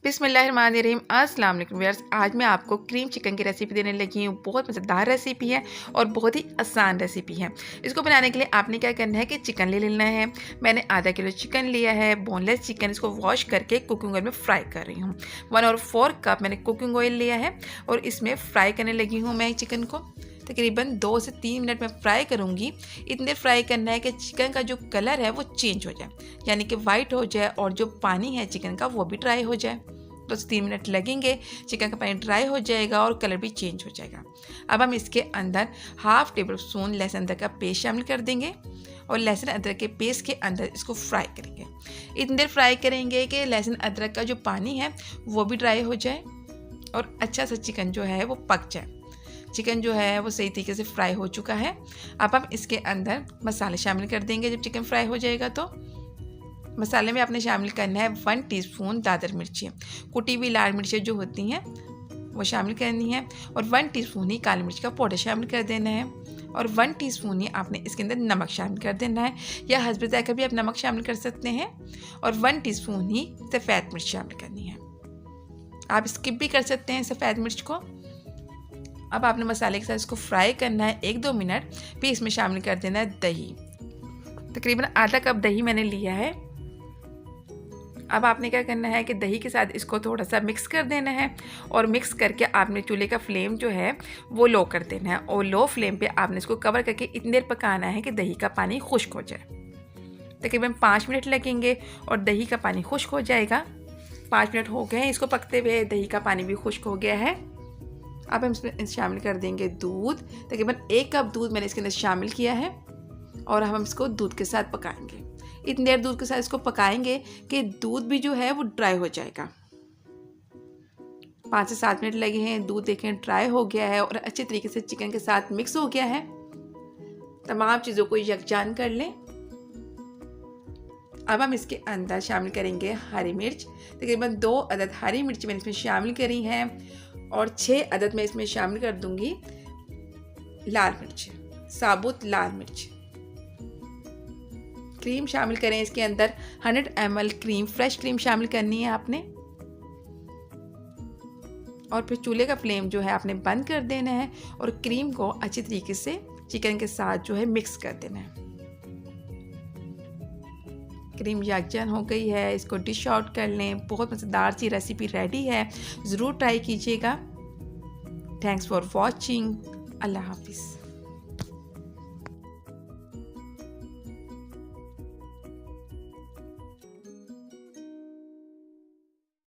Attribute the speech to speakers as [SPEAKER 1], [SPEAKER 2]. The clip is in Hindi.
[SPEAKER 1] बिस्मिल्लाहिर्रहमानिर्रहीम। अस्सलाम वालेकुम व्यूअर्स। आज मैं आपको क्रीम चिकन की रेसिपी देने लगी हूँ। बहुत मज़ेदार रेसिपी है और बहुत ही आसान रेसिपी है। इसको बनाने के लिए आपने क्या करना है कि चिकन ले लेना है। मैंने आधा किलो चिकन लिया है, बोनलेस चिकन। इसको वॉश करके कुकिंग ऑयल में फ्राई कर रही हूँ। 1/4 कप मैंने कुकिंग ऑयल लिया है और इसमें फ्राई करने लगी हूँ मैं चिकन को। तकरीबन 2 से 3 मिनट में फ्राई करूँगी। इतनी देर फ्राई करना है कि चिकन का जो कलर है वो चेंज हो जाए, यानी कि वाइट हो जाए और जो पानी है चिकन का वो भी ड्राई हो जाए। 2 से 3 मिनट लगेंगे, चिकन का पानी ड्राई हो जाएगा और कलर भी चेंज हो जाएगा। अब हम इसके अंदर 1/2 टेबल स्पून लहसुन अदरक का पेस्ट शामिल कर देंगे और लहसुन अदरक के पेस्ट के अंदर इसको फ्राई करेंगे। इतनी देर फ्राई करेंगे कि लहसुन अदरक का जो पानी है वो भी ड्राई हो जाए और अच्छा सा चिकन जो है वो पक जाए। चिकन जो है वो सही तरीके से फ्राई हो चुका है। अब हम इसके अंदर मसाले शामिल कर देंगे। जब चिकन फ्राई हो जाएगा तो मसाले में आपने शामिल करना है 1 टीस्पून दादर मिर्ची, कुटी हुई लाल मिर्चें जो होती हैं वो शामिल करनी है और 1 टीस्पून ही काली मिर्च का पाउडर शामिल कर देना है और 1 टीस्पून ही आपने इसके अंदर नमक शामिल कर देना है, या हस्ब ज़ायक़ा भी आप नमक शामिल कर सकते हैं और 1 टीस्पून ही सफ़ेद मिर्च शामिल करनी है। आप स्किप भी कर सकते हैं सफ़ेद मिर्च को। अब आपने मसाले के साथ इसको फ्राई करना है 1-2 मिनट। फिर इसमें शामिल कर देना है दही। तकरीबन आधा कप दही मैंने लिया है। अब आपने क्या करना है कि दही के साथ इसको थोड़ा सा मिक्स कर देना है और मिक्स करके आपने चूल्हे का फ्लेम जो है वो लो कर देना है और लो फ्लेम पे आपने इसको कवर करके इतनी देर पकाना है कि दही का पानी खुश्क हो जाए। तकरीबन 5 मिनट लगेंगे और दही का पानी खुश्क हो जाएगा। 5 मिनट हो गए हैं इसको पकते हुए, दही का पानी भी खुश्क हो गया है। अब हम इसमें शामिल कर देंगे दूध। तकरीबन 1 कप दूध मैंने इसके अंदर शामिल किया है और हम इसको दूध के साथ पकाएंगे। इतनी देर दूध के साथ इसको पकाएंगे कि दूध भी जो है वो ड्राई हो जाएगा। 5 से 7 मिनट लगे हैं। दूध देखें ड्राई हो गया है और अच्छे तरीके से चिकन के साथ मिक्स हो गया है। तमाम चीज़ों को यकजान कर लें। अब हम इसके अंदर शामिल करेंगे हरी मिर्च। तकरीबन 2 अदद हरी मिर्च मैंने इसमें शामिल करी हैं और 6 अदद मैं इसमें शामिल कर दूंगी लाल मिर्च, साबुत लाल मिर्च। क्रीम शामिल करें इसके अंदर 100 ml क्रीम, फ्रेश क्रीम शामिल करनी है आपने और फिर चूल्हे का फ्लेम जो है आपने बंद कर देना है और क्रीम को अच्छी तरीके से चिकन के साथ जो है मिक्स कर देना है। क्रीम यकजान हो गई है, इसको डिश आउट कर लें। बहुत मज़ेदार सी रेसिपी रेडी है, ज़रूर ट्राई कीजिएगा। Thanks for watching. अल्लाह हाफिज़।